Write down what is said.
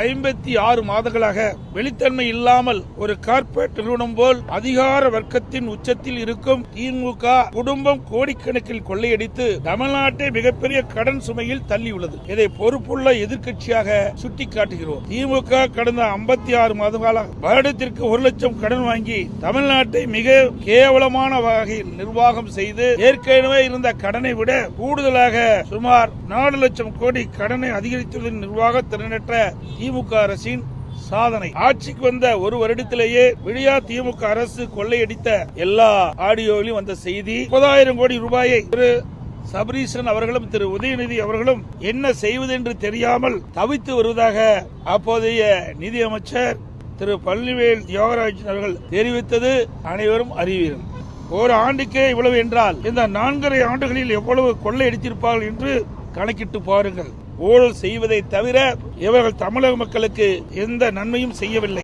56 மாதங்களாக வெளித்தன்மை இல்லாமல் ஒரு கார்ப்பரேட் நிறுவனம் போல் அதிகார வர்க்கத்தின் உச்சத்தில் இருக்கும் திமுக குடும்பம் கோடிக்கணக்கில் கொள்ளையடித்து தமிழ்நாட்டை மிகப்பெரிய கடன் சுமையில் தள்ளியுள்ளது. இதை பொறுப்புள்ள எதிர்க்கட்சியாக சுட்டிக்காட்டுகிறோம். திமுக கடந்த 56 மாத கால வருடத்திற்கு 1 லட்சம் கடன் வாங்கி தமிழ்நாட்டை மிக கேவலமான வகையில் நிர்வாகம் செய்து ஏற்கனவே இருந்த கடனை விட கூடுதலாக சுமார் 4 லட்சம் கோடி கடனை அதிகரித்துள்ள நிர்வாக திறனற்ற திமுக அரசின் சாதனை. ஆட்சிக்கு வந்த ஒரு வருடத்திலேயே விடியா திமுக அரசு கொள்ளையடித்த எல்லா ஆடியோவிலும் வந்த செய்தி 30,000 கோடி ரூபாயை திரு சபரீசன் அவர்களும் திரு உதயநிதி அவர்களும் என்ன செய்வது என்று தெரியாமல் தவித்து வருவதாக அப்போதைய நிதியமைச்சர் திரு பழனிவேல் தியாகராஜன் அவர்கள் தெரிவித்தது அனைவரும் அறிவீர்கள். ஒரு ஆண்டுக்கே இவ்வளவு என்றால் இந்த 4.5 ஆண்டுகளில் எவ்வளவு கொள்ளையடித்திருப்பார்கள் என்று கணக்கிட்டு பாருங்கள். ஊழல் செய்வதை தவிர இவர்கள் தமிழக மக்களுக்கு எந்த நன்மையும் செய்யவில்லை.